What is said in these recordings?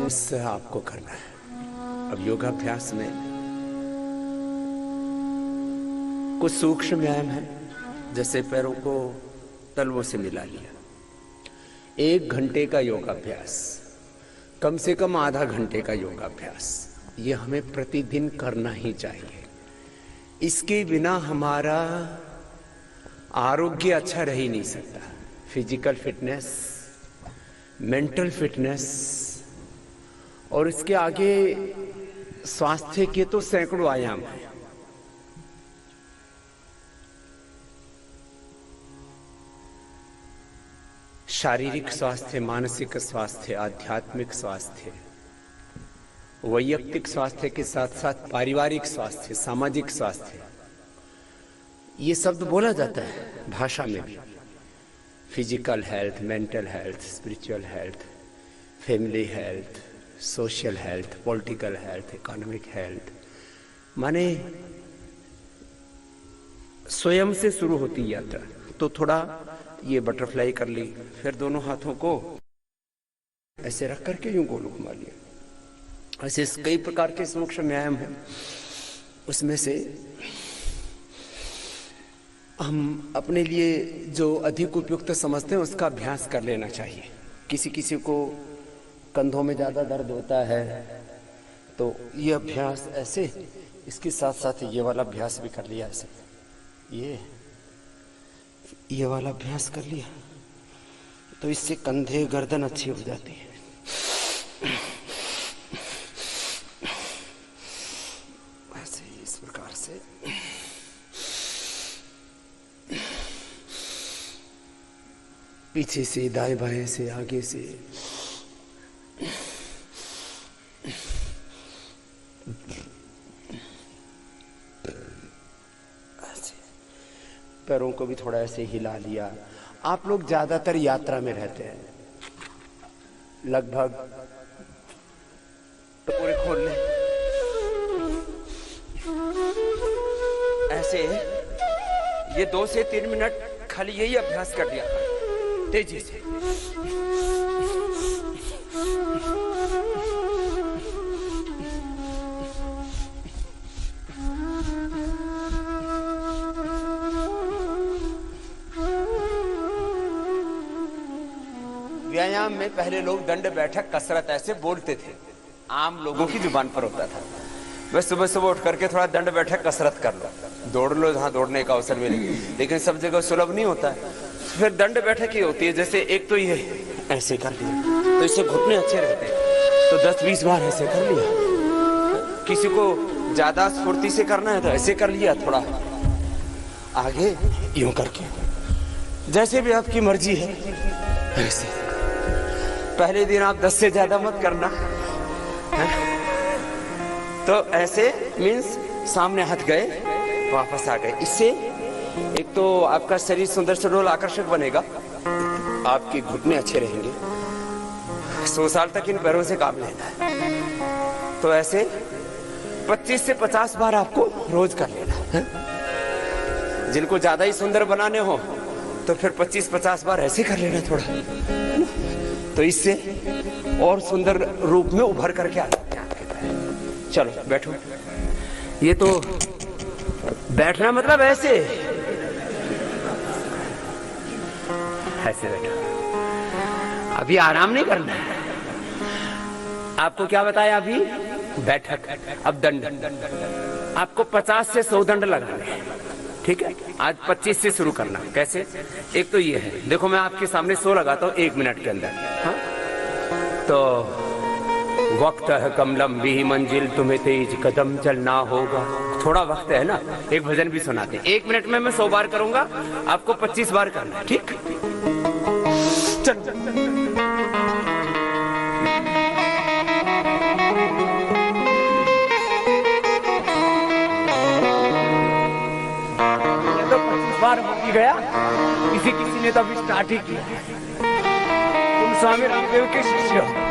अभ्यास आपको करना है। अब योगाभ्यास में कुछ सूक्ष्म व्यायाम है, जैसे पैरों को तलवों से मिला लिया। 1 घंटे का योगाभ्यास, कम से कम आधा घंटे का योगाभ्यास, ये हमें प्रतिदिन करना ही चाहिए। इसके बिना हमारा आरोग्य अच्छा रह ही नहीं सकता। फिजिकल फिटनेस, मेंटल फिटनेस और इसके आगे स्वास्थ्य के तो सैकड़ों आयाम हैं। शारीरिक स्वास्थ्य, मानसिक स्वास्थ्य, आध्यात्मिक स्वास्थ्य, वैयक्तिक स्वास्थ्य के साथ साथ पारिवारिक स्वास्थ्य, सामाजिक स्वास्थ्य, ये शब्द बोला जाता है भाषा में भी। Physical health, mental health, spiritual health, family health, social health, political health, economic health, माने स्वयं से शुरू होती यात्रा। तो थोड़ा ये बटरफ्लाई कर ली, फिर दोनों हाथों को ऐसे रख करके यूं गोल घुमा लिया। ऐसे कई प्रकार के सूक्ष्म व्यायाम हैं, उसमें से हम अपने लिए जो अधिक उपयुक्त समझते हैं उसका अभ्यास कर लेना चाहिए। किसी किसी को कंधों में ज़्यादा दर्द होता है तो ये अभ्यास ऐसे, इसके साथ साथ ये वाला अभ्यास भी कर लिया। ऐसे ये वाला अभ्यास कर लिया तो इससे कंधे गर्दन अच्छी हो जाती है। ऐसे इस प्रकार से पीछे से, दाएं बाएं से, आगे से, पैरों को भी थोड़ा ऐसे हिला लिया। आप लोग ज्यादातर यात्रा में रहते हैं, लगभग तो पूरे खोल लें ऐसे। ये 2 से 3 मिनट खाली यही अभ्यास कर लिया तेजी से। व्यायाम में पहले लोग दंड बैठक कसरत ऐसे बोलते थे, आम लोगों की जुबान पर होता था। बस सुबह सुबह उठ करके थोड़ा दंड बैठक कसरत कर लो, दौड़ लो जहां दौड़ने का अवसर मिले, लेकिन सब जगह सुलभ नहीं होता है। फिर दंड बैठक ही होती है। जैसे एक तो ये ऐसे कर लिया तो इससे घुटने अच्छे रहते हैं, तो 10-20 बार ऐसे कर लिया। किसी को ज्यादा स्फूर्ति से करना है तो ऐसे कर लिया, थोड़ा आगे यूं करके, जैसे भी आपकी मर्जी है ऐसे। पहले दिन आप 10 से ज्यादा मत करना है? तो ऐसे मीन्स सामने हाथ गए, वापस आ गए। इससे एक तो आपका शरीर सुंदर सुडौल आकर्षक बनेगा, आपके घुटने अच्छे रहेंगे। 100 साल तक इन पैरों से काम लेना है। तो ऐसे 25 से 50 बार आपको रोज कर लेना है। जिनको ज्यादा ही सुंदर बनाने हो तो फिर 25-50 बार ऐसे कर लेना थोड़ा, तो इससे और सुंदर रूप में उभर करके आ जाते हैं। चलो बैठो। ये तो बैठना मतलब ऐसे बैठो। अभी आराम नहीं करना है। आपको क्या बताया अभी? बैठक। अब दंड आपको 50 से 100 दंड लगाने हैं, ठीक है? आज 25 से शुरू करना। कैसे? एक तो ये है, देखो मैं आपके सामने 100 लगाता हूँ 1 मिनट के अंदर। हाँ? तो वक्त है कम लंबी मंजिल, तुम्हें तेज कदम चलना होगा। थोड़ा वक्त है ना, एक भजन भी सुनाते हैं। 1 मिनट में मैं 100 बार करूंगा, आपको 25 बार करना है, ठीक? चल। बार हो ही गया, किसी ने तो अभी स्टार्ट ही किया। तुम स्वामी रामदेव के शिष्य हो।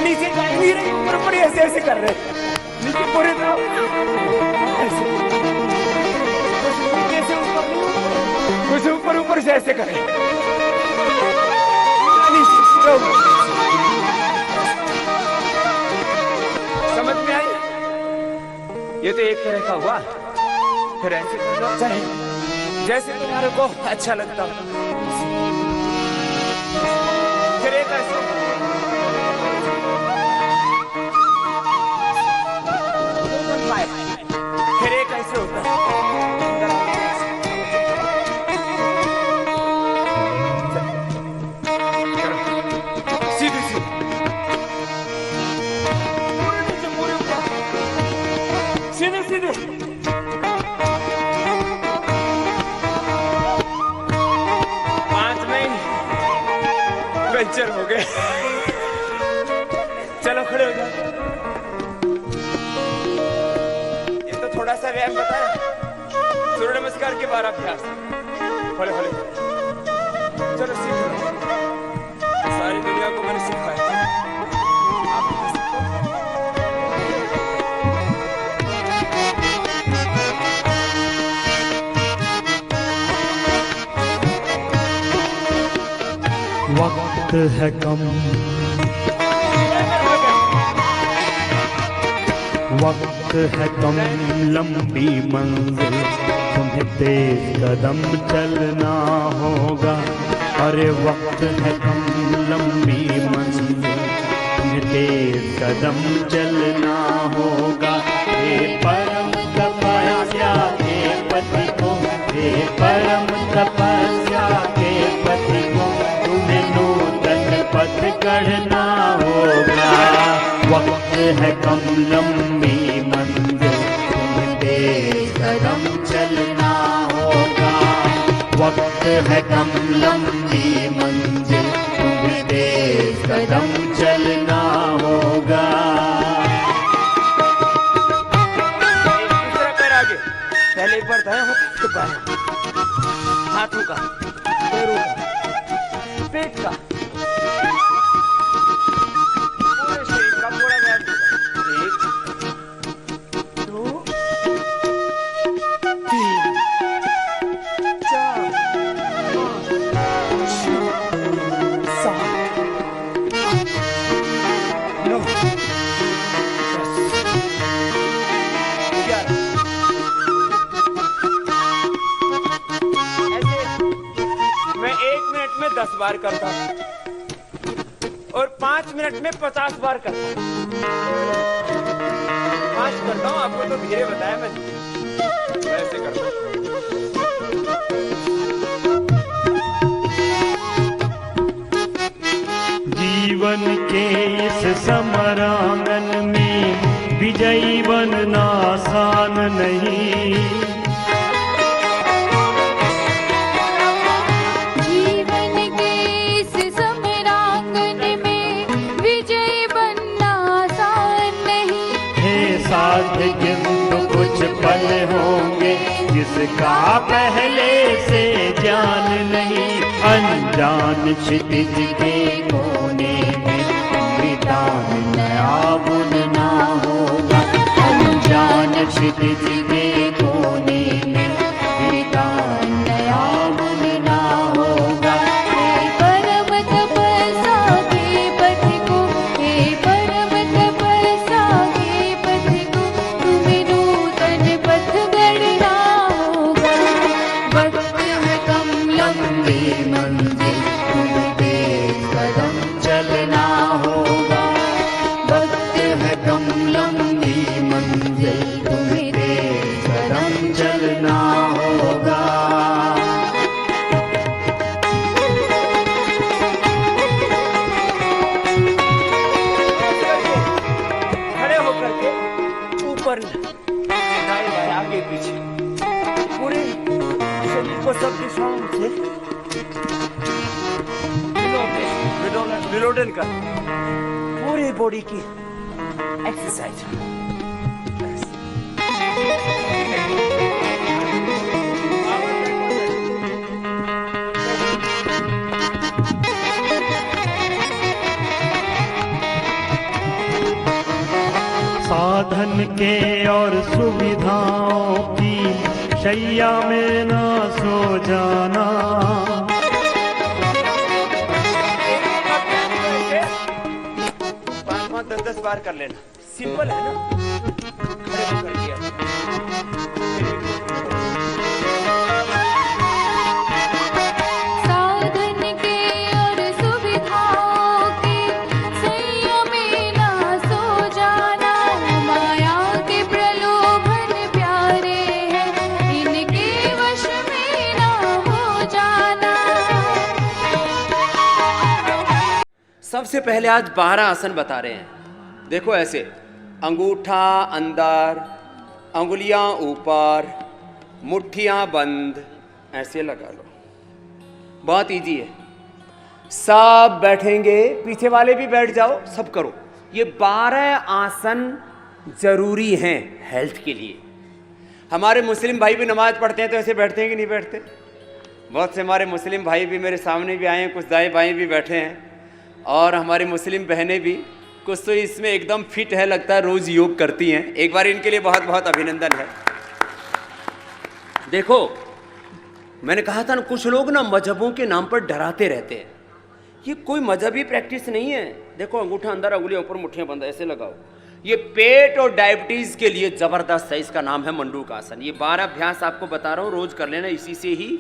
नीचे जा नहीं रही, ऊपर ऐसे ऐसे कर रहे। नीचे पूरे तरह ऐसे कुछ ऊपर ऊपर से ऐसे करें। समझ में आई? ये तो एक तरह का हुआ। फिर ऐसे करना चाहिए जैसे तुम्हारे को अच्छा लगता हो। फिर एक ऐसे फिर एक ऐसे होता है। सीधे सीधे सीधे सीधे पंचर हो गए। चलो खड़े हो जाओ। ये तो थोड़ा सा व्यायाम बताया। सूर्य नमस्कार के 12 अभ्यास। खड़े खड़े चलो सीख लो। सारी दुनिया को मैंने सिखाया। वक्त है कम, वक्त है कम, लंबी मंजिल, तुम्हें तेज कदम चलना होगा। अरे वक्त है कम, लंबी मंजिल, तुम्हें तेज कदम चलना होगा। हे परम तपस्या के पति को, हे परम तपस्या के पति को, पथ गढ़ना होगा। वक्त है कम, लंबी मंजिल, तुम्हें तेज कदम चलना होगा। वक्त है कम, लंबी मंजिल, तुम्हें तेज कदम चलना होगा। दूसरा पैर आगे, पहले एक बार दायां हाथ फिर बायां, हाथों का, पैरों का, पेट का, मैं 1 मिनट में 10 बार करता हूँ और 5 मिनट में 50 बार करता हूँ। 5 करता हूँ, आपको तो धीरे बताया मैं ऐसे करता हूँ। जीवन के इस समरांगन में विजयी बनना आसान नहीं। जीवन के इस समरांगन में विजयी बनना आसान नहीं। है साथ किंतु कुछ पल होंगे जिसका पहले से ज्ञान नहीं। अनजान क्षितिज के कोने में विधान नया बुनना होगा। अनजान क्षितिज के कोने में विधान नया बुनना होगा। हे परम तपस्या के पथ को, हे परम तपस्या के पथ को, तुम्हें नूतन पथ गढ़ना होगा। वक्त है कम, लंबी मंजिल, तुम्हें तेज कदम चलना होगा। वक्त है कम, लंबी मंजिल, तुम्हें तेज कदम चलना होगा। खड़े होकर के ऊपर दाएं बाएं आगे पीछे पूरे शरीर को सब दिशाओं से विलोडन कर, पूरी बॉडी की एक्सरसाइज। साधन के और सुविधाओं की शैया में ना सो जाना। 5-10 बार कर लेना, सिंपल है ना। खड़े होकर किया। साधन के और सुविधाओं की सैया में ना सो जाना। माया के प्रलोभन प्यारे हैं, इनके वश में ना हो जाना। सबसे पहले आज 12 आसन बता रहे हैं। देखो ऐसे, अंगूठा अंदर, अंगुलियां ऊपर, मुट्ठियां बंद, ऐसे लगा लो। बहुत इजी है। सब बैठेंगे, पीछे वाले भी बैठ जाओ, सब करो। ये 12 आसन जरूरी हैं हेल्थ के लिए। हमारे मुस्लिम भाई भी नमाज पढ़ते हैं तो ऐसे बैठते हैं कि नहीं बैठते? बहुत से हमारे मुस्लिम भाई भी मेरे सामने भी आए हैं, कुछ दाएं बाएं भी बैठे हैं, और हमारी मुस्लिम बहनें भी कुछ तो इसमें एकदम फिट है, लगता है रोज योग करती हैं। एक बार इनके लिए बहुत बहुत अभिनंदन है। देखो, मैंने कहा था ना, कुछ लोग ना मजहबों के नाम पर डराते रहते हैं। ये कोई मजहबी प्रैक्टिस नहीं है। देखो, अंगूठा अंदर, अंगुलियां ऊपर, मुट्ठियां बंद, ऐसे लगाओ। ये पेट और डायबिटीज के लिए जबरदस्त है। इसका नाम है मंडूक आसन। ये 12 अभ्यास आपको बता रहा हूं, रोज कर लेना। इसी से ही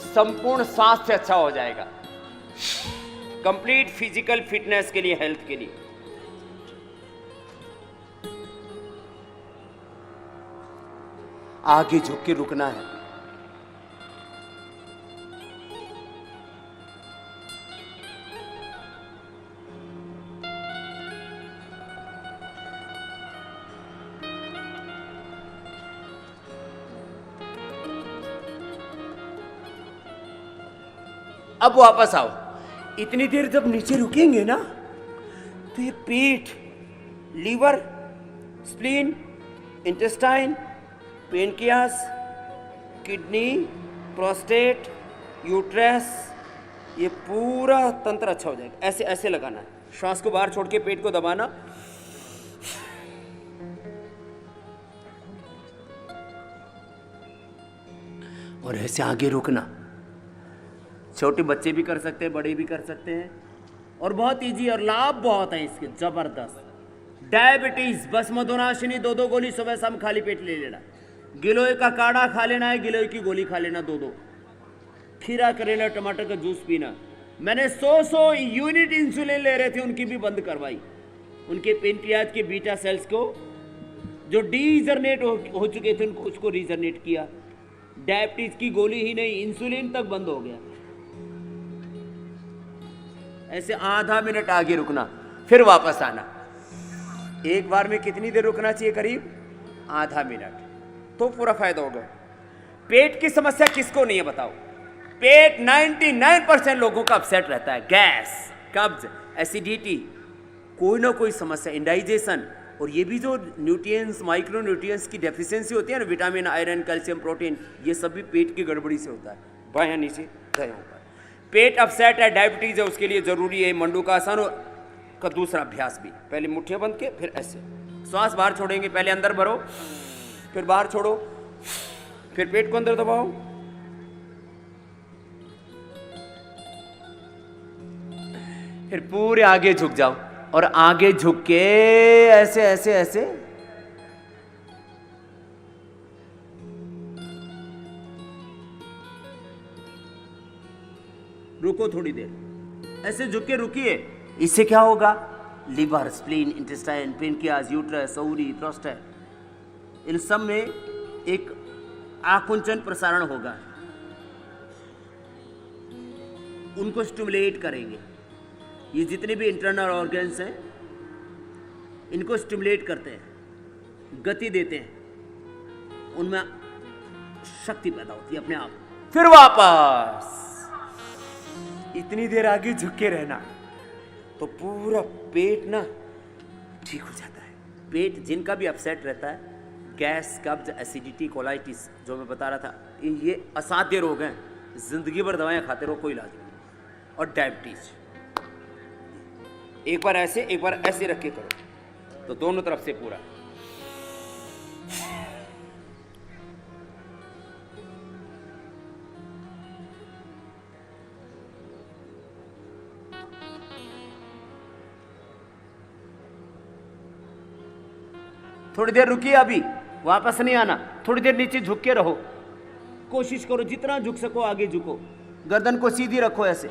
संपूर्ण स्वास्थ्य अच्छा हो जाएगा। कंप्लीट फिजिकल फिटनेस के लिए, हेल्थ के लिए। आगे झुक के रुकना है। अब वापस आओ। इतनी देर जब नीचे रुकेंगे ना, तो ये पेट, liver, spleen, intestine, pancreas, kidney, prostate, uterus, ये पूरा तंत्र अच्छा हो जाएगा। ऐसे ऐसे लगाना है। श्वास को बाहर छोड़ के पेट को दबाना। और ऐसे आगे रुकना। छोटे बच्चे भी कर सकते हैं, बड़े भी कर सकते हैं, और बहुत इजी और लाभ बहुत है इसके, जबरदस्त। डायबिटीज, भस्मध्वनाशिनी 2-2 गोली सुबह शाम खाली पेट ले लेना। गिलोय का काढ़ा खा लेना है, गिलोय की गोली खा लेना 2-2। खीरा, करेला, टमाटर का जूस पीना। मैंने 100 यूनिट इंसुलिन ले रहे थे, उनकी भी बंद करवाई। उनके पेनक्रियाज के बीटा सेल्स को जो डीजनरेट हो चुके थे, उनको उसको रीजनरेट किया। डायबिटीज की गोली ही नहीं, इंसुलिन तक बंद हो गया। ऐसे आधा मिनट आगे रुकना, फिर वापस आना। एक बार में कितनी देर रुकना चाहिए? करीब आधा मिनट, तो पूरा फायदा होगा। पेट की समस्या किसको नहीं है बताओ? पेट 99% लोगों का अपसेट रहता है। गैस, कब्ज, एसिडिटी, कोई ना कोई समस्या, इंडाइजेशन, और ये भी जो न्यूट्रिएंट्स, माइक्रो न्यूट्रिएंट्स की डेफिशिएंसी होती है ना, विटामिन, आयरन, कैल्शियम, प्रोटीन, ये सब भी पेट की गड़बड़ी से होता है। बायां नीचे, दायां ऊपर। पेट अपसेट है, डायबिटीज है, उसके लिए जरूरी है मंडूकासन का दूसरा अभ्यास भी। पहले मुट्ठियां बंद के, फिर ऐसे श्वास बाहर छोड़ेंगे। पहले अंदर भरो, फिर बाहर छोड़ो, फिर पेट को अंदर दबाओ, फिर पूरे आगे झुक जाओ, और आगे झुक के ऐसे ऐसे ऐसे रुको थोड़ी देर। ऐसे झुक के रुकिए। इससे क्या होगा? Liver, spleen, intestine, pancreas, uterus, ovary, prostate, इन सब में एक आकुंचन प्रसारण होगा। उनको स्टिमुलेट करेंगे। ये जितने भी इंटरनल ऑर्गन्स हैं, इनको स्टिमुलेट करते हैं, गति देते हैं, उनमें शक्ति पैदा होती है अपने आप। फिर वापस इतनी देर आगे झुक के रहना, तो पूरा पेट ना ठीक हो जाता है। पेट जिनका भी अपसेट रहता है, गैस, कब्ज, एसिडिटी, कोलाइटिस, जो मैं बता रहा था, ये असाध्य रोग हैं, जिंदगी भर दवाएं खाते रहो, कोई इलाज नहीं। और डायबिटीज, एक बार ऐसे, एक बार ऐसे रख के करो, तो दोनों तरफ से पूरा। थोड़ी देर रुकिए, अभी वापस नहीं आना, थोड़ी देर नीचे झुक के रहो, कोशिश करो जितना झुक सको आगे झुको, गर्दन को सीधी रखो, ऐसे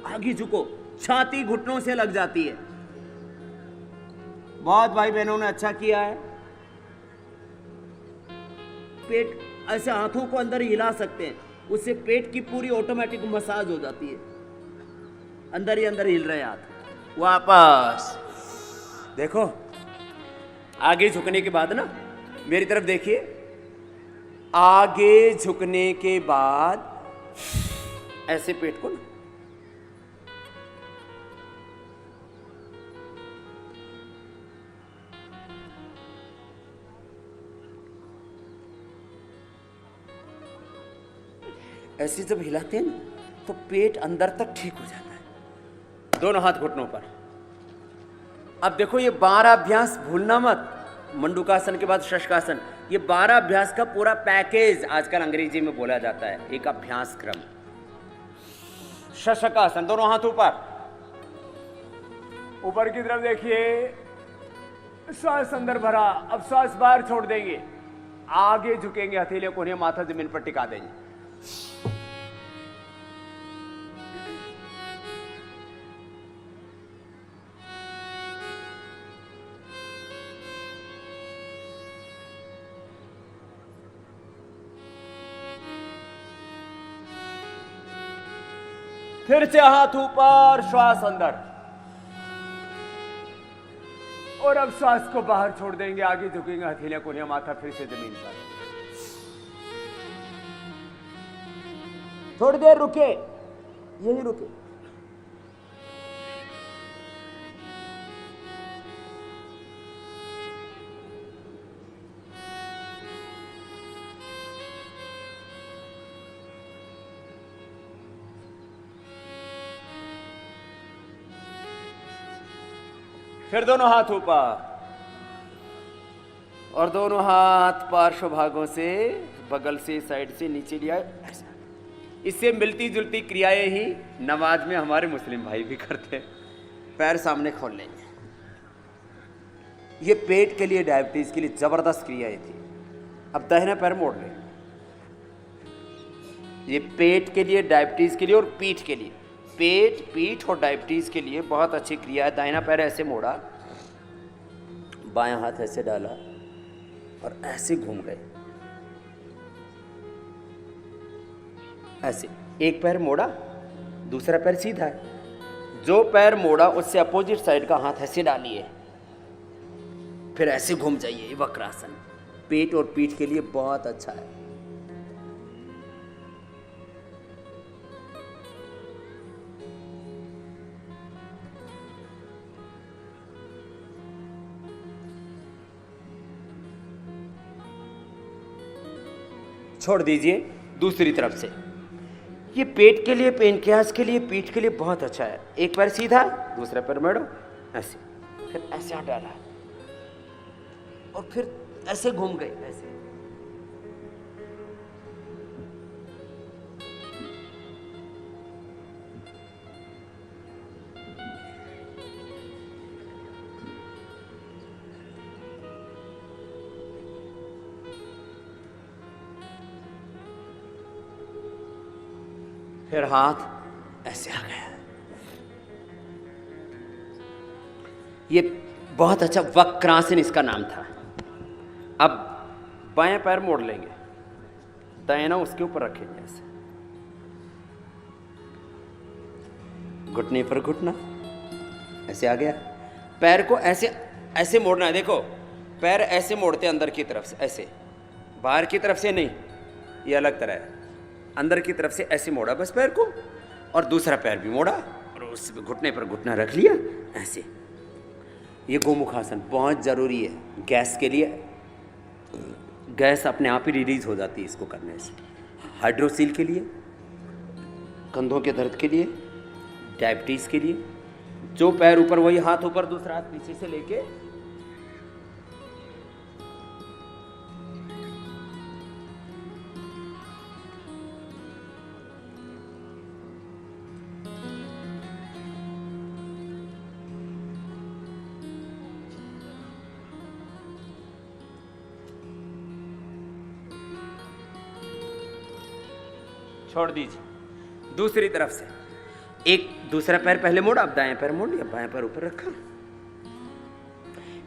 आगे झुको, छाती घुटनों से लग जाती है। बहुत भाई बहनों ने अच्छा किया है। पेट ऐसे हाथों को अंदर हिला सकते हैं, उससे पेट की पूरी ऑटोमेटिक मसाज हो जाती है। अंदर ही अंदर हिल रहे हाथ, वापस देखो। आगे झुकने के बाद ना मेरी तरफ देखिए, आगे झुकने के बाद ऐसे पेट को ना, ऐसे जब हिलाते हैं ना तो पेट अंदर तक ठीक हो जाता है। दोनों हाथ घुटनों पर। अब देखो ये 12 अभ्यास भूलना मत, मंडूकासन के बाद शशकासन, ये 12 अभ्यास का पूरा पैकेज आजकल अंग्रेजी में बोला जाता है, एक अभ्यास क्रम। शशकासन, दोनों हाथ ऊपर, ऊपर की तरफ देखिए, श्वास अंदर भरा, अब श्वास बाहर छोड़ देंगे, आगे झुकेंगे, हथेलियों को माथा जमीन पर टिका देंगे। फिर से हाथ ऊपर, श्वास अंदर, और अब श्वास को बाहर छोड़ देंगे, आगे झुकेंगे, हथेलियां कोहनियां, माथा फिर से जमीन पर। थोड़ी देर रुके, यही रुके। फिर दोनों हाथ ऊपर और दोनों हाथ पार्श्व भागों से, बगल से, साइड से नीचे लिया। इससे मिलती जुलती क्रियाएं ही नमाज में हमारे मुस्लिम भाई भी करते हैं। पैर सामने खोल लेंगे, ये पेट के लिए, डायबिटीज के लिए जबरदस्त क्रियाएं थी। अब दाहिना पैर मोड़ लें, ये पेट के लिए, डायबिटीज के लिए और पीठ के लिए, पेट, पीठ और डायबिटीज के लिए बहुत अच्छी क्रिया है। दाहिना पैर ऐसे मोड़ा, बायां हाथ ऐसे डाला और ऐसे घूम गए, ऐसे। एक पैर मोड़ा, दूसरा पैर सीधा है, जो पैर मोड़ा उससे अपोजिट साइड का हाथ ऐसे डालिए, फिर ऐसे घूम जाइए। वक्रासन पेट और पीठ के लिए बहुत अच्छा है। छोड़ दीजिए दूसरी तरफ से। ये पेट के लिए, पेनक्रियास के लिए, पीठ के लिए बहुत अच्छा है। एक पैर सीधा, दूसरा पैर मोड़ो, ऐसे, फिर ऐसे हाथ डाला और फिर ऐसे घूम गए, ऐसे। फिर हाथ ऐसे आ गया। ये बहुत अच्छा वक्रासन इसका नाम था। अब बाएं पैर मोड़ लेंगे, दाहिना उसके ऊपर रखेंगे, ऐसे घुटने पर घुटना, ऐसे आ गया। पैर को ऐसे ऐसे मोड़ना है। देखो पैर ऐसे मोड़ते अंदर की तरफ से, ऐसे, बाहर की तरफ से नहीं, ये अलग तरह है। अंदर की तरफ से ऐसे मोड़ा बस पैर को, और दूसरा पैर भी मोड़ा और उस घुटने पर घुटना रख लिया, ऐसे। ये गोमुखासन बहुत ज़रूरी है गैस के लिए। गैस अपने आप ही रिलीज हो जाती है इसको करने से। हाइड्रोसील के लिए, कंधों के दर्द के लिए, डायबिटीज़ के लिए, जो पैर ऊपर वही हाथ ऊपर, दूसरा हाथ पीछे से लेके छोड़ दीजिए। दूसरी तरफ से एक दूसरा पैर पहले मोड़ा, अब दाएं पैर मोड़ लिया, बाएं पैर ऊपर रखा,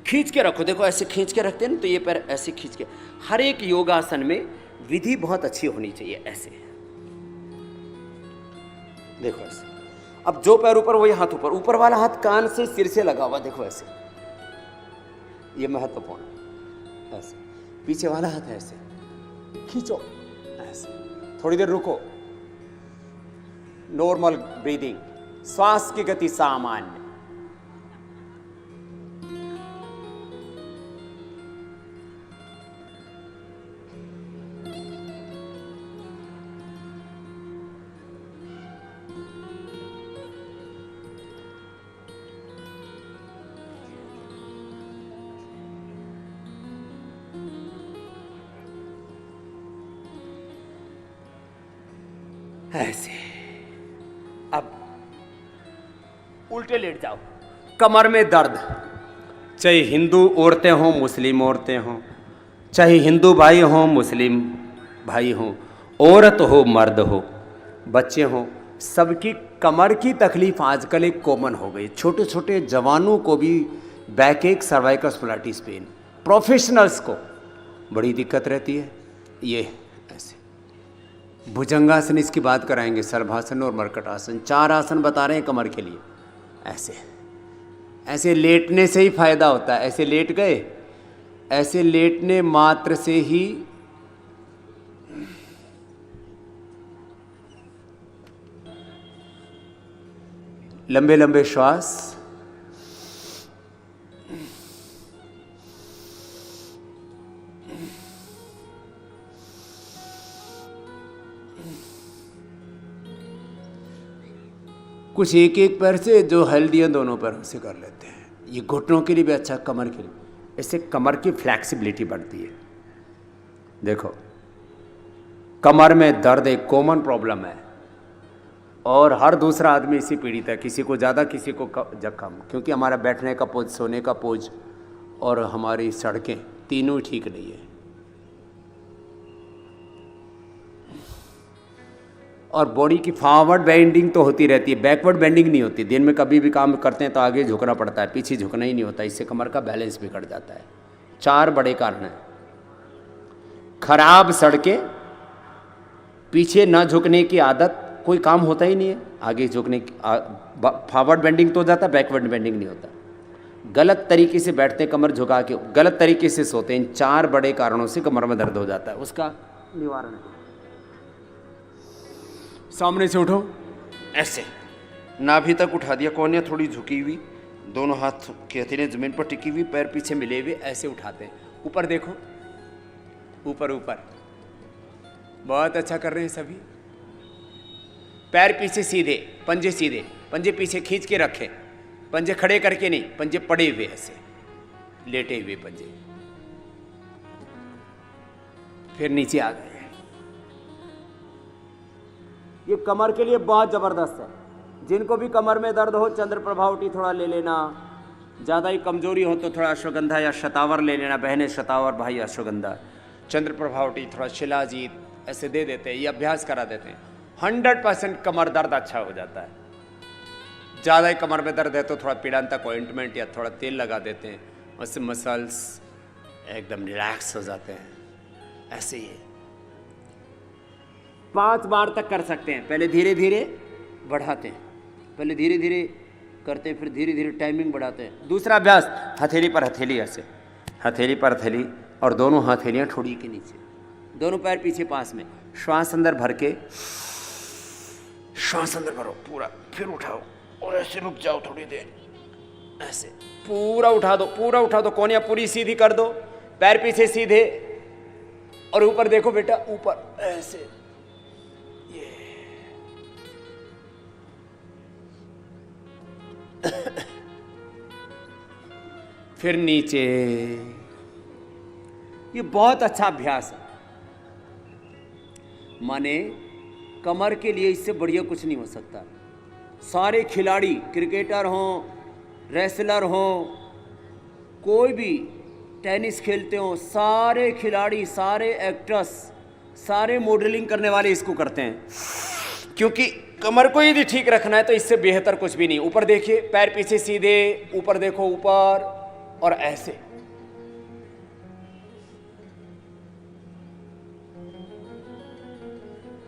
खींच के रखो। देखो ऐसे खींच के रखते हैं ना, तो ये पैर ऐसे खींच के। हर एक योगासन में विधि बहुत अच्छी होनी चाहिए। ऐसे देखो ऐसे। अब जो पैर ऊपर वही हाथ ऊपर, ऊपर वाला हाथ कान से सिर से लगा हुआ, देखो ऐसे, ये महत्वपूर्ण। ऐसे पीछे वाला हाथ ऐसे खींचो, ऐसे थोड़ी देर रुको। नॉर्मल ब्रीदिंग, श्वास की गति सामान्य। ऐसे। अब उल्टे लेट जाओ। कमर में दर्द, चाहे हिंदू औरतें हों, मुस्लिम औरतें हों, चाहे हिंदू भाई हों, मुस्लिम भाई हों, औरत हो, मर्द हो, बच्चे हों, सबकी कमर की तकलीफ आजकल एक कॉमन हो गई। छोटे छोटे जवानों को भी बैक एक, सर्वाइकल स्पॉन्डिलाइटिस पेन, प्रोफेशनल्स को बड़ी दिक्कत रहती है। ये ऐसे भुजंगासन, इसकी बात कराएंगे, सर्वासन और मर्कटासन, 4 आसन बता रहे हैं कमर के लिए। ऐसे ऐसे लेटने से ही फायदा होता है। ऐसे लेट गए, ऐसे लेटने मात्र से ही लंबे लंबे श्वास, कुछ एक एक पैर से, जो हेल्दी है दोनों पैरों से कर लेते हैं। ये घुटनों के लिए भी अच्छा, कमर के लिए। इससे कमर की फ्लैक्सिबिलिटी बढ़ती है। देखो कमर में दर्द एक कॉमन प्रॉब्लम है और हर दूसरा आदमी इसी पीड़ित है, किसी को ज़्यादा किसी को कम, क्योंकि हमारा बैठने का पोज, सोने का पोज और हमारी सड़कें तीनों ही ठीक नहीं है। और बॉडी की फॉरवर्ड बेंडिंग तो होती रहती है, बैकवर्ड बेंडिंग नहीं होती। दिन में कभी भी काम करते हैं तो आगे झुकना पड़ता है, पीछे झुकना ही नहीं होता। इससे कमर का बैलेंस बिगड़ जाता है। 4 बड़े कारण हैं। खराब सड़कें, पीछे न झुकने की आदत, कोई काम होता ही नहीं है, आगे झुकने की फॉरवर्ड बेंडिंग तो हो जाता है, बैकवर्ड बेंडिंग नहीं होता। गलत तरीके से बैठते, कमर झुका के, गलत तरीके से सोते। इन 4 बड़े कारणों से कमर में दर्द हो जाता है। उसका निवारण है, सामने से उठो, ऐसे नाभि तक उठा दिया, कोहनियाँ थोड़ी झुकी हुई, दोनों हाथ की हथेलियाँ जमीन पर टिकी हुई, पैर पीछे मिले हुए, ऐसे उठाते हैं। ऊपर देखो, ऊपर ऊपर, बहुत अच्छा कर रहे हैं सभी। पैर पीछे सीधे, पंजे सीधे, पंजे पीछे खींच के रखे, पंजे खड़े करके नहीं, पंजे पड़े हुए, ऐसे लेटे हुए पंजे। फिर नीचे आ गए। ये कमर के लिए बहुत ज़बरदस्त है। जिनको भी कमर में दर्द हो, चंद्र प्रभावटी थोड़ा ले लेना, ज़्यादा ही कमजोरी हो तो थोड़ा अश्वगंधा या शतावर ले लेना। बहनें शतावर, भाई अश्वगंधा। चंद्र प्रभावटी, थोड़ा शिलाजीत ऐसे दे देते हैं, ये अभ्यास करा देते हैं। 100% कमर दर्द अच्छा हो जाता है। ज़्यादा ही कमर में दर्द है तो थोड़ा पीड़ांतक ऑइंटमेंट या थोड़ा तेल लगा देते हैं, उससे मसल्स एकदम रिलैक्स हो जाते हैं। ऐसे ही 5 बार तक कर सकते हैं। पहले धीरे धीरे बढ़ाते हैं, पहले धीरे धीरे करते हैं, फिर धीरे धीरे टाइमिंग बढ़ाते हैं। दूसरा अभ्यास, हथेली पर हथेली, ऐसे हथेली पर हथेली और दोनों हथेलियाँ ठोड़ी के नीचे, दोनों पैर पीछे पास में। श्वास अंदर भर के, श्वास अंदर भरो पूरा, फिर उठाओ और ऐसे रुक जाओ थोड़ी देर, ऐसे पूरा उठा दो, पूरा उठा दो। कोहनियाँ पूरी सीधी कर दो, पैर पीछे सीधे और ऊपर देखो बेटा, ऊपर ऐसे। ये फिर नीचे। ये बहुत अच्छा अभ्यास है। माने कमर के लिए इससे बढ़िया कुछ नहीं हो सकता। सारे खिलाड़ी, क्रिकेटर हों, रेसलर हों, कोई भी टेनिस खेलते हो, सारे खिलाड़ी, सारे एक्ट्रेस, सारे मॉडलिंग करने वाले इसको करते हैं, क्योंकि कमर को यदि ठीक रखना है तो इससे बेहतर कुछ भी नहीं। ऊपर देखिए, पैर पीछे सीधे, ऊपर देखो, ऊपर और ऐसे।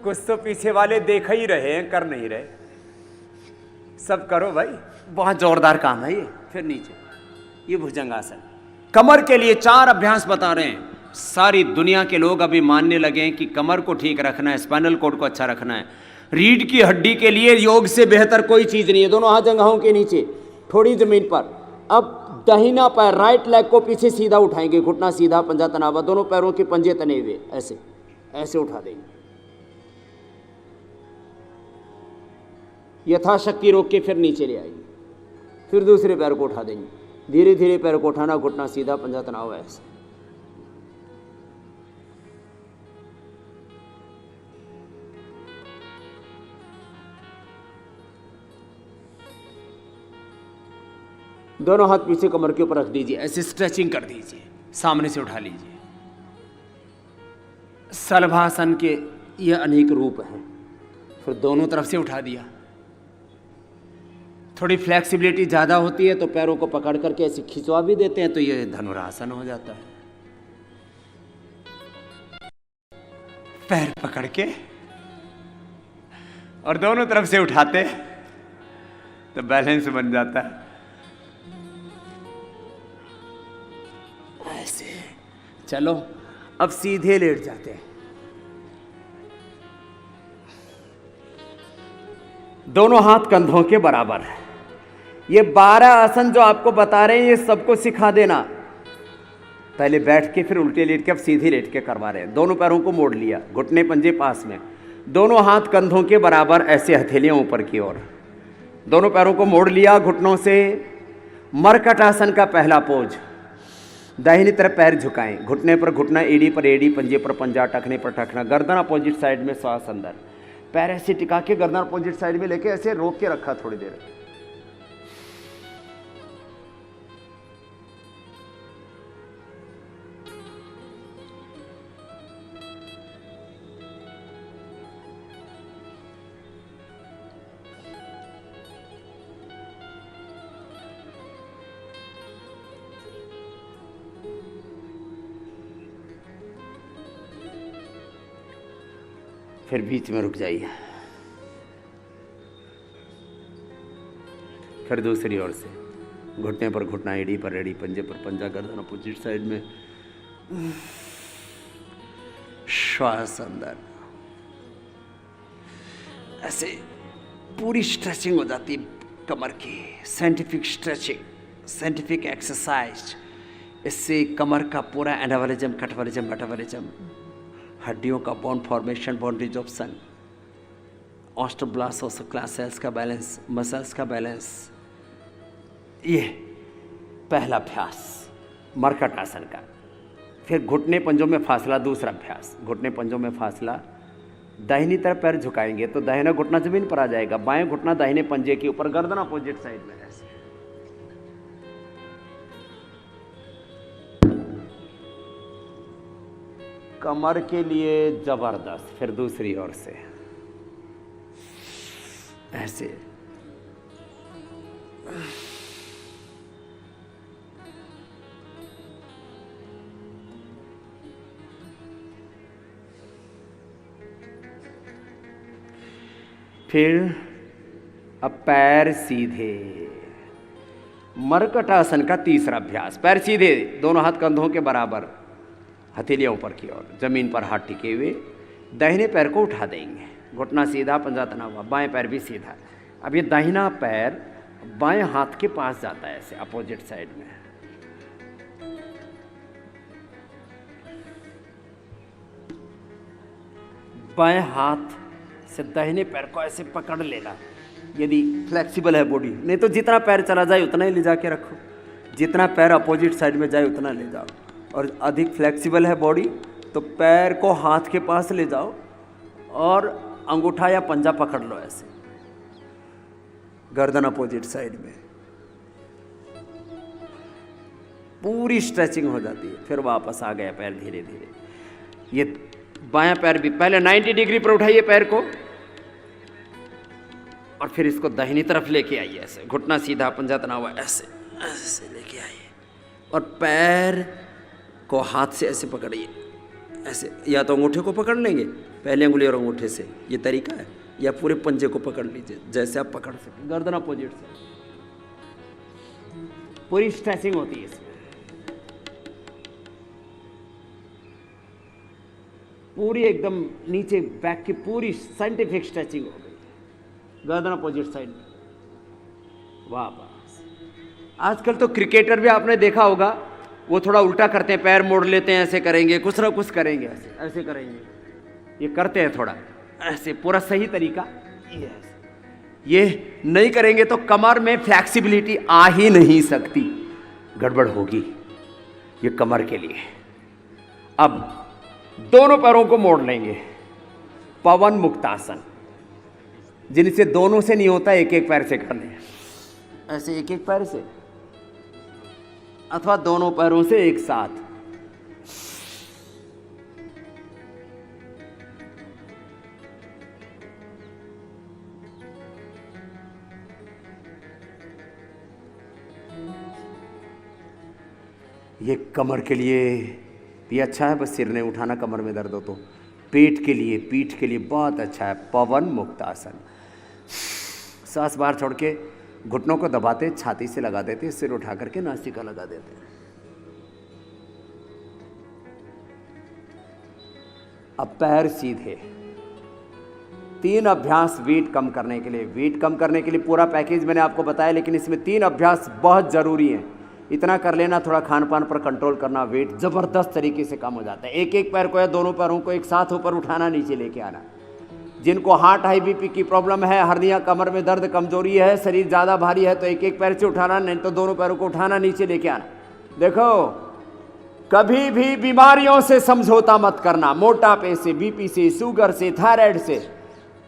कुछ तो पीछे वाले देख ही रहे हैं, कर नहीं रहे। सब करो भाई, बहुत जोरदार काम है ये। फिर नीचे, ये भुजंगासन। कमर के लिए 4 अभ्यास बता रहे हैं। सारी दुनिया के लोग अभी मानने लगे हैं कि कमर को ठीक रखना है, स्पाइनल कॉर्ड को अच्छा रखना है। रीढ़ की हड्डी के लिए योग से बेहतर कोई चीज नहीं है। दोनों हाथ जंघाओं के नीचे, थोड़ी जमीन पर। अब दाहिना पैर, राइट लेग को पीछे सीधा उठाएंगे, घुटना सीधा, पंजा तना हुआ, दोनों पैरों के पंजे तने हुए, ऐसे ऐसे उठा देंगे। यथाशक्ति रोक के फिर नीचे ले आएंगे। फिर दूसरे पैर को उठा देंगे, धीरे धीरे पैर को उठाना, घुटना सीधा, पंजा तना हुआ, ऐसे। दोनों हाथ पीछे कमर के ऊपर रख दीजिए, ऐसे स्ट्रेचिंग कर दीजिए, सामने से उठा लीजिए। शलभासन के ये अनेक रूप हैं। फिर दोनों तरफ से उठा दिया। थोड़ी फ्लेक्सिबिलिटी ज़्यादा होती है तो पैरों को पकड़ करके ऐसे खिंचवा भी देते हैं, तो ये धनुरासन हो जाता है। पैर पकड़ के और दोनों तरफ से उठाते तो बैलेंस बन जाता है। ऐसे चलो, अब सीधे लेट जाते हैं। दोनों हाथ कंधों के बराबर है। ये 12 आसन जो आपको बता रहे हैं, ये सबको सिखा देना। पहले बैठ के, फिर उल्टे लेट के, अब सीधे लेट के करवा रहे हैं। दोनों पैरों को मोड़ लिया, घुटने पंजे पास में, दोनों हाथ कंधों के बराबर, ऐसे हथेलियां ऊपर की ओर। दोनों पैरों को मोड़ लिया घुटनों से। मरकट आसन का पहला पोज। दाहिनी तरफ पैर झुकाएं, घुटने पर घुटना, एड़ी पर एड़ी, पंजे पर पंजा, टखने पर टखना, गर्दन अपोजिट साइड में, श्वास अंदर। पैर ऐसे टिका के गर्दन अपोजिट साइड में लेके ऐसे रोक के रखा थोड़ी देर। फिर बीच में रुक जाइए। फिर दूसरी ओर से, घुटने पर घुटना, एड़ी पर एड़ी, पंजे पर पंजा, गर्दन अपोजिट साइड में, श्वास अंदर। ऐसे पूरी स्ट्रेचिंग हो जाती है कमर की। Scientific stretching, scientific exercise. इससे कमर का पूरा एनावलिज्म, कटवलिज्म, मेटाबॉलिज्म, हड्डियों का bone formation, bone resorption, osteoblast, osteoclast cells का बैलेंस, मसल्स का बैलेंस। ये पहला अभ्यास मरकट आसन का। फिर घुटने पंजों में फासला, दूसरा अभ्यास। घुटने पंजों में फासला, दाहिनी तरफ पैर झुकाएंगे तो दाहिना घुटना जमीन पर आ जाएगा, बाएं घुटना दाहिने पंजे के ऊपर, गर्दन अपोजिट साइड में, ऐसे। कमर के लिए जबरदस्त। फिर दूसरी ओर से ऐसे। फिर अब पैर सीधे। मरकट आसन का तीसरा अभ्यास। पैर सीधे, दोनों हाथ कंधों के बराबर, हथेलियां ऊपर की ओर, जमीन पर हाथ टिके हुए। दाहिने पैर को उठा देंगे, घुटना सीधा, पंजा तना हुआ, बाएं पैर भी सीधा। अब ये दाहिना पैर बाएं हाथ के पास जाता है, ऐसे अपोजिट साइड में। बाएं हाथ से दाहिने पैर को ऐसे पकड़ लेना, यदि फ्लेक्सिबल है बॉडी। नहीं तो जितना पैर चला जाए उतना ही ले जाके रखो। जितना पैर अपोजिट साइड में जाए उतना ले जाओ। और अधिक फ्लेक्सिबल है बॉडी तो पैर को हाथ के पास ले जाओ और अंगूठा या पंजा पकड़ लो ऐसे, गर्दन अपोजिट साइड में, पूरी स्ट्रेचिंग हो जाती है। फिर वापस आ गया पैर धीरे धीरे। ये बायां पैर भी पहले 90 डिग्री पर उठाइए पैर को और फिर इसको दाहिनी तरफ लेके आइए ऐसे, घुटना सीधा, पंजा तना हुआ, ऐसे ऐसे लेके आइए और पैर को हाथ से ऐसे पकड़िए ऐसे, या तो अंगूठे को पकड़ लेंगे पहले अंगुली और अंगूठे से, ये तरीका है, या पूरे पंजे को पकड़ लीजिए जैसे आप पकड़ सकें, गर्दन अपोजिट से, पूरी स्ट्रेचिंग होती है इसमें, पूरी एकदम नीचे बैक की पूरी साइंटिफिक स्ट्रेचिंग हो गई, गर्दन अपोजिट साइड में। वापस। आजकल तो क्रिकेटर भी आपने देखा होगा, वो थोड़ा उल्टा करते हैं, पैर मोड़ लेते हैं, ऐसे करेंगे, कुछ ना कुछ करेंगे, ऐसे ऐसे करेंगे, ये करते हैं थोड़ा ऐसे, पूरा सही तरीका ये नहीं करेंगे तो कमर में फ्लैक्सिबिलिटी आ ही नहीं सकती, गड़बड़ होगी ये कमर के लिए। अब दोनों पैरों को मोड़ लेंगे, पवन मुक्तासन, जिनसे दोनों से नहीं होता एक एक पैर से कर लें, ऐसे एक एक पैर से अथवा दोनों पैरों से एक साथ। ये कमर के लिए भी अच्छा है, बस सिर नहीं उठाना कमर में दर्द हो तो। पेट के लिए, पीठ के लिए बहुत अच्छा है पवन मुक्तासन। सांस बाहर छोड़ के घुटनों को दबाते, छाती से लगा देते, सिर उठा करके नासिका लगा देते। अब पैर सीधे। 3 अभ्यास वेट कम करने के लिए। वेट कम करने के लिए पूरा पैकेज मैंने आपको बताया, लेकिन इसमें 3 अभ्यास बहुत जरूरी हैं। इतना कर लेना, थोड़ा खान पान पर कंट्रोल करना, वेट जबरदस्त तरीके से कम हो जाता है। एक एक पैर को या दोनों पैरों को एक साथ ऊपर उठाना, नीचे लेके आना। जिनको हार्ट हाई बीपी की प्रॉब्लम है, हर्निया, कमर में दर्द, कमजोरी है, शरीर ज़्यादा भारी है, तो एक एक पैर से उठाना, नहीं तो दोनों पैरों को उठाना, नीचे लेके आना। देखो, कभी भी बीमारियों से समझौता मत करना, मोटापे से, बीपी से, शुगर से, थायराइड से।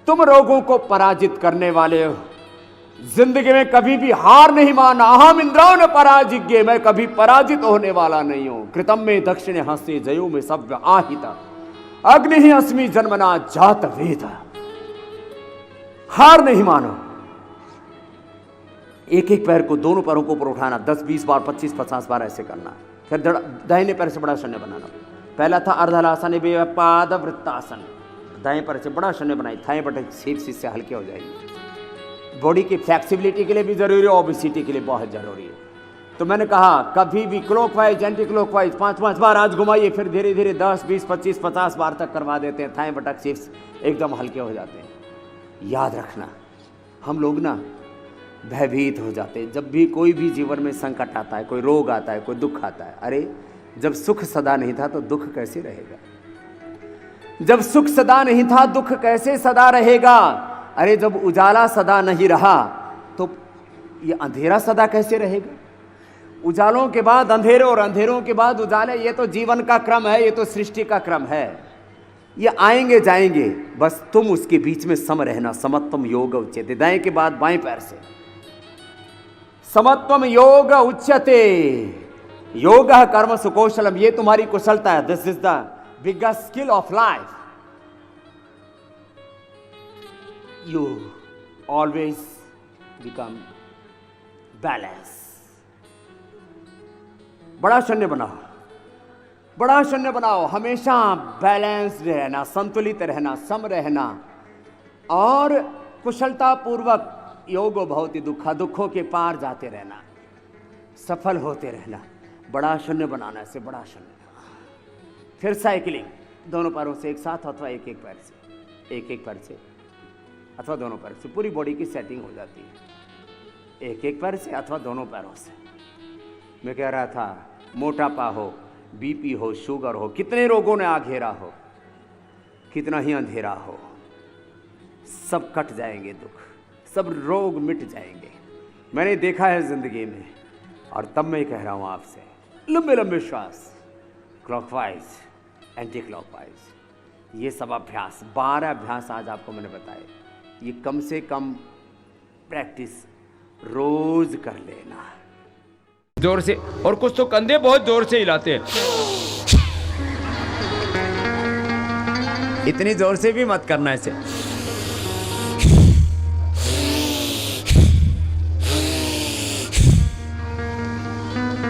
तुम रोगों को पराजित करने वाले हो। जिंदगी में कभी भी हार नहीं माना। अहम इंद्राव न पराजिज्ञे, मैं कभी पराजित होने वाला नहीं हूं। कृतम में दक्षिण हस्ते जयो में सव्य आहिता, अग्नि ही अस्मि जन्मना जात वेद। हार नहीं मानो। एक एक पैर को, दोनों पैरों को ऊपर उठाना, 10-20 बार, 25-50 बार ऐसे करना। फिर दाहिने पैर से बड़ा शून्य बनाना। पहला था अर्धलासन पाद वृत्तासन, दाएं पैर से बड़ा शून्य बनाई, थाई बटन शेप से हल्के हो जाएगी। बॉडी की फ्लेक्सिबिलिटी के लिए भी जरूरी है, ओबेसिटी के लिए बहुत जरूरी है। तो मैंने कहा कभी भी क्लॉकवाइज, एंटी क्लॉकवाइज 5-5 बार आज घुमाइए, फिर धीरे धीरे 10, 20, 25, 50 बार तक करवा देते हैं। थाई बटक शेप्स एकदम हल्के हो जाते हैं। याद रखना, हम लोग ना भयभीत हो जाते हैं जब भी कोई भी जीवन में संकट आता है, कोई रोग आता है, कोई दुख आता है। अरे जब सुख सदा नहीं था तो दुख कैसे रहेगा? जब सुख सदा नहीं था दुख कैसे सदा रहेगा? अरे जब उजाला सदा नहीं रहा तो ये अंधेरा सदा कैसे रहेगा? उजालों के बाद अंधेरे और अंधेरों के बाद उजाले, ये तो जीवन का क्रम है, ये तो सृष्टि का क्रम है। ये आएंगे जाएंगे, बस तुम उसके बीच में सम रहना। समत्वम योग उच्यते, दाएं के बाद बाएं पैर से समत्वम योग उच्यते। योग कर्म सुकौशलम, ये तुम्हारी कुशलता है। This is the biggest skill of life. You always become balanced. बड़ा शून्य बनाओ, बड़ा शून्य बनाओ। हमेशा बैलेंस्ड रहना, संतुलित रहना, सम रहना और कुशलता पूर्वक योग भवति दुखा, दुखों के पार जाते रहना, सफल होते रहना। बड़ा शून्य बनाना, ऐसे बड़ा शून्य। फिर साइकिलिंग, दोनों पैरों से एक साथ अथवा एक एक पैर से, एक एक पैर से अथवा दोनों पैर से, पूरी बॉडी की सेटिंग हो जाती है। एक एक पैर से अथवा दोनों पैरों से। मैं कह रहा था, मोटापा हो, बीपी हो, शुगर हो, कितने रोगों ने आ घेरा हो, कितना ही अंधेरा हो, सब कट जाएंगे, दुख, सब रोग मिट जाएंगे। मैंने देखा है जिंदगी में, और तब मैं कह रहा हूँ आपसे, लंबे लंबे श्वास, क्लॉकवाइज, एंटी क्लॉकवाइज, ये सब अभ्यास, 12 अभ्यास आज आपको मैंने बताए। ये कम से कम प्रैक्टिस रोज कर लेना जोर से। और कुछ तो कंधे बहुत जोर से हिलाते हैं, इतनी जोर से भी मत करना ऐसे।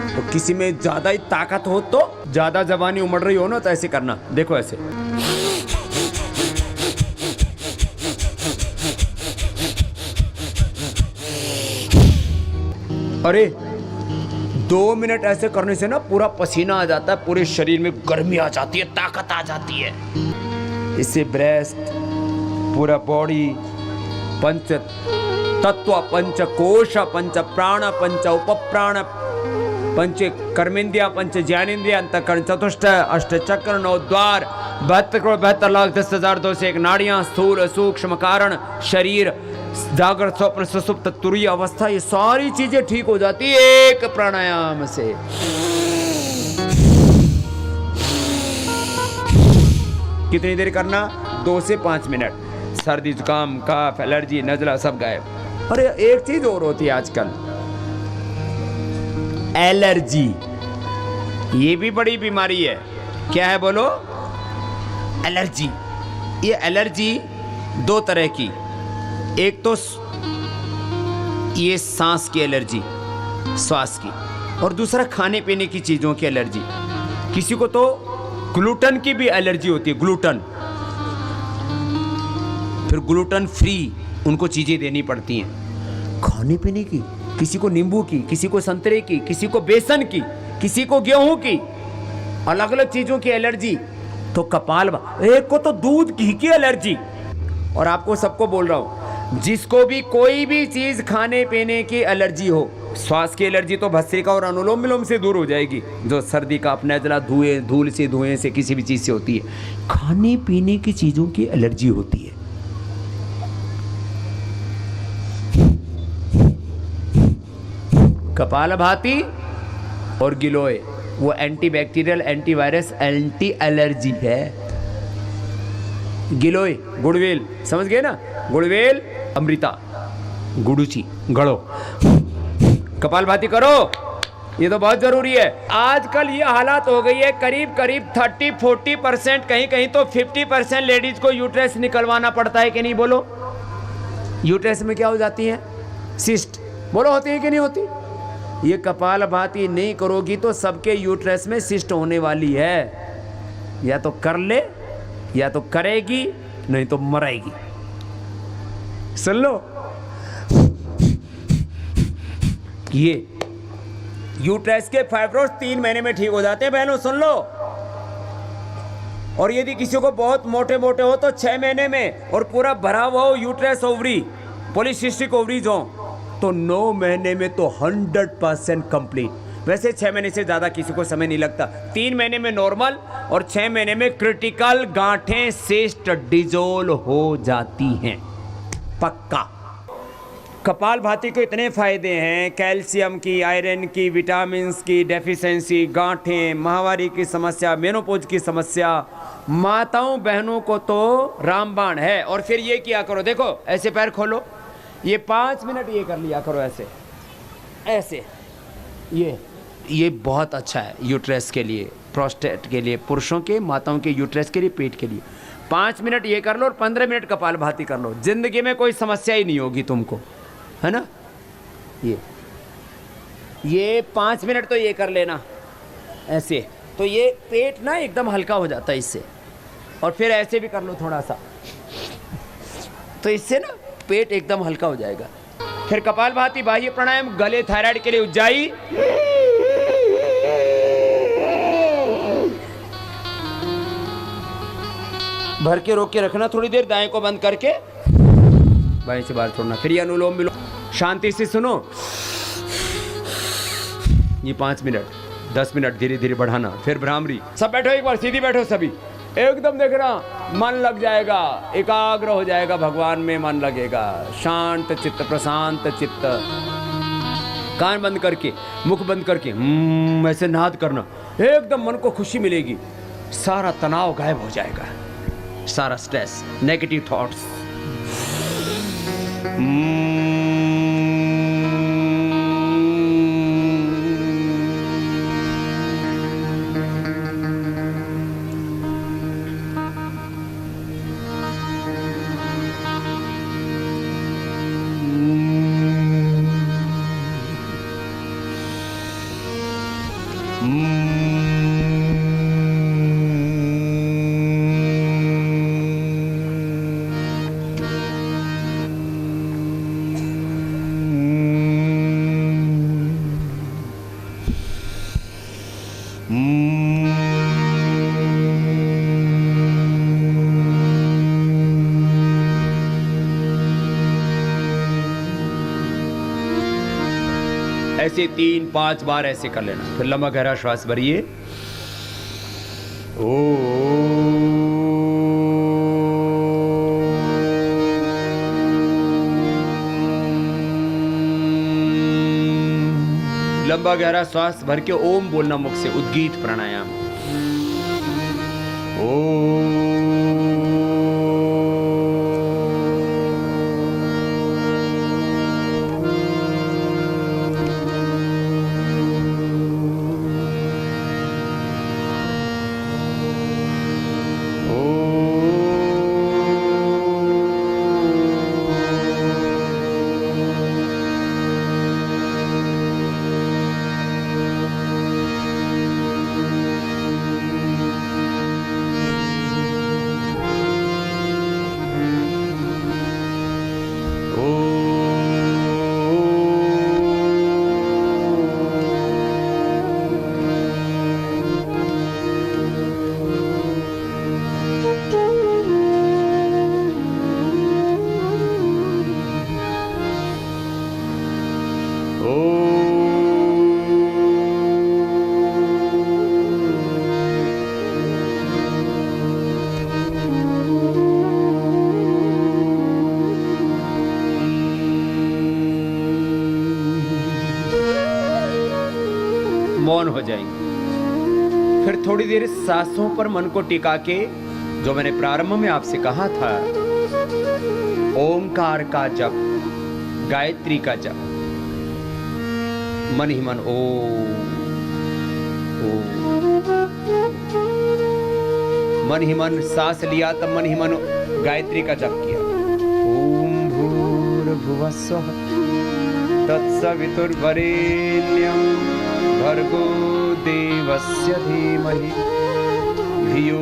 तो किसी में ज्यादा ही ताकत हो, तो ज्यादा जवानी उमड़ रही हो ना, तो ऐसे करना, देखो ऐसे। अरे 2 मिनट ऐसे करने से ना पूरा पसीना आ जाता है, पूरे शरीर में गर्मी आ जाती है, ताकत आ जाती है। इससे ब्रेस्ट, पूरा बॉडी, पंच तत्व, पंच कोश, पंच प्राण, पंच उपप्राण, पंच कर्मेंद्रिया, पंच ज्ञानेन्द्रिय, अंतःकरण, चतुष्ट, अष्ट चक्र, 9 द्वार, 72 करोड़ 72 लाख 10,00201 नाड़ियां, स्थूल सूक्ष्म कारण, शरीर, जागृत स्वप्न सुसुप्त तुरीय अवस्था, ये सारी चीजें ठीक हो जाती है एक प्राणायाम से। कितनी देर करना? 2 से 5 मिनट। सर्दी जुकाम कफ एलर्जी नजला सब गायब। अरे एक चीज और होती है आजकल, एलर्जी। ये भी बड़ी बीमारी है। क्या है बोलो? एलर्जी। ये एलर्जी 2 तरह की, एक तो ये सांस की एलर्जी, श्वास की, और दूसरा खाने पीने की चीजों की एलर्जी। किसी को तो ग्लूटन की भी एलर्जी होती है, ग्लूटन। फिर ग्लूटन फ्री उनको चीजें देनी पड़ती हैं खाने पीने की। किसी को नींबू की, किसी को संतरे की, किसी को बेसन की, किसी को गेहूं की, अलग अलग चीजों की एलर्जी। तो कपाल, एक को तो दूध घी की एलर्जी। और आपको सबको बोल रहा हूं, जिसको भी कोई भी चीज खाने पीने की एलर्जी हो, श्वास की एलर्जी तो भस्त्रिका और अनुलोम विलोम से दूर हो जाएगी, जो सर्दी का अपना जला धूल से, धुएं से, किसी भी चीज से होती है। खाने पीने की चीजों की एलर्जी होती है। कपालभाति और गिलोय, वो एंटीबैक्टीरियल, एंटीवायरस, एंटी एलर्जी है। गिलोय गुड़वेल, समझ गए ना? गुड़वेल, अमृता, गुड़ूची, गड़ो। कपालभाति करो, ये तो बहुत जरूरी है। आजकल ये हालात हो गई है, करीब करीब 30-40%, कहीं कहीं तो 50% लेडीज को यूट्रस निकलवाना पड़ता है कि नहीं? बोलो, यूट्रस में क्या हो जाती है? सिस्ट। बोलो, होती है कि नहीं होती? ये कपालभाति नहीं करोगी तो सबके यूट्रस में सिस्ट होने वाली है। या तो कर ले, या तो करेगी, नहीं तो मरेगी। सुन लो, ये यूट्रस के फाइब्रोस 3 महीने में ठीक हो जाते हैं बहनों, सुन लो। और यदि किसी को बहुत मोटे मोटे हो तो 6 महीने में, और पूरा भरा हुआ हो यूट्रस ओवरी, पॉलीसिस्टिक ओवरीज हो, तो 9 महीने में तो 100% कंप्लीट। वैसे 6 महीने से ज़्यादा किसी को समय नहीं लगता। 3 महीने में नॉर्मल, और 6 महीने में क्रिटिकल गांठें, सिस्ट डिजोल्व हो जाती हैं, पक्का। कपालभाति को इतने फायदे हैं, कैल्शियम की, आयरन की, विटामिन की डेफिशिएंसी, गांठें, माहवारी की समस्या, मेनोपॉज की समस्या, माताओं बहनों को तो रामबाण है। और फिर ये किया करो, देखो ऐसे पैर खोलो, ये 5 मिनट ये कर लिया करो, ऐसे ऐसे। ये बहुत अच्छा है यूट्रस के लिए, प्रोस्टेट के लिए, पुरुषों के, माताओं के यूट्रस के लिए, पेट के लिए। 5 मिनट ये कर लो और 15 मिनट कपालभाति कर लो, जिंदगी में कोई समस्या ही नहीं होगी तुमको, है ना? ये 5 मिनट तो ये कर लेना ऐसे, तो ये पेट ना एकदम हल्का हो जाता है इससे। और फिर ऐसे भी कर लो थोड़ा सा, तो इससे ना पेट एकदम हल्का हो जाएगा। फिर कपालभाति, बाह्य प्राणायाम, गले, थायराइड के लिए उज्जाई, भर के रोक के रखना थोड़ी देर, दाएं को बंद करके बाएं से बाहर छोड़ना। फिर ये अनुलोम विलोम, शांति से सुनो, ये 5 मिनट, 10 मिनट धीरे धीरे बढ़ाना। फिर भ्रामरी। सब बैठो, एक बार सीधी बैठो, सभी एकदम देखना, मन लग जाएगा, एकाग्र हो जाएगा, भगवान में मन लगेगा, शांत चित्त, प्रशांत चित्त। कान बंद करके, मुख बंद करके ऐसे नाद करना, एकदम मन को खुशी मिलेगी, सारा तनाव गायब हो जाएगा, सारा स्ट्रेस, नेगेटिव थॉट्स। ऐसे 3-5 बार ऐसे कर लेना। फिर लंबा गहरा श्वास भरिए। लंबा गहरा श्वास भर के ओम बोलना मुख से, उद्गीत प्राणायाम। मौन हो जाएंगे। फिर थोड़ी देर सांसों पर मन को टिका के, जो मैंने प्रारंभ में आपसे कहा था, ओंकार का जप, गायत्री का जप, मन ही मन ओ मन ही मन सांस लिया, तब मन ही मन गायत्री का जप किया। ओम भूर्भुवः स्वः तत्सवितुर्वरेण्यं भर्गो देवस्य धीमहि धियो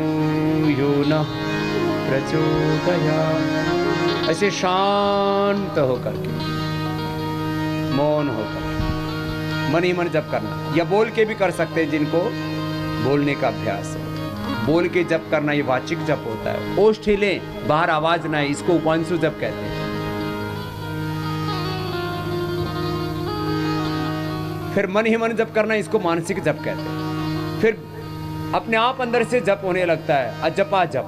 यो नः प्रचोदयात्। ऐसे शांत होकर के, मौन होकर मन ही मन जप करना, या बोल के भी कर सकते हैं जिनको बोलने का अभ्यास है। बोल के जप करना ये वाचिक जप होता है। ओष्ठ हिले, बाहर आवाज ना है, इसको उपांशु जप कहते हैं। फिर मन ही मन जप करना, इसको मानसिक जप कहते हैं। फिर अपने आप अंदर से जप होने लगता है, अजपा जप,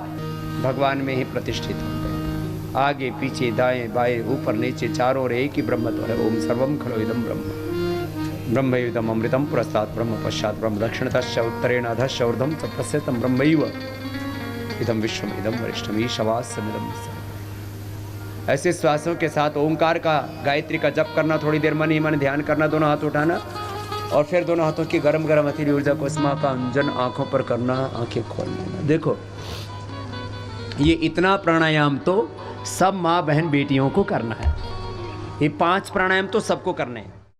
भगवान में ही प्रतिष्ठित होते हैं। आगे पीछे दाएं बाएं ऊपर नीचे चारों ओर एक ही ब्रह्मत्व है। ओम सर्वम खलो इदं ब्रह्म ब्रह्मयुदम अमृतम पुरस्तात् ब्रह्म पश्चात् ब्रह्म दक्षिणतश्च उत्तरेण अधश्च ऊर्ध्वं च प्रस्यतं ब्रह्मैव इदं विश्वम इदं वरिष्ठम ईशवास्यमिदं सर्वम्। ऐसे श्वासों के साथ ओंकार का, गायत्री का जप करना, थोड़ी देर मन ही मन ध्यान करना, दोनों हाथ उठाना और फिर दोनों हाथों की गरम गरम हथेली ऊर्जा को स्मा का अंजन आंखों पर करना, आंखें खोल लेना। देखो ये इतना प्राणायाम तो सब माँ बहन बेटियों को करना है। ये 5 प्राणायाम तो सबको करने हैं।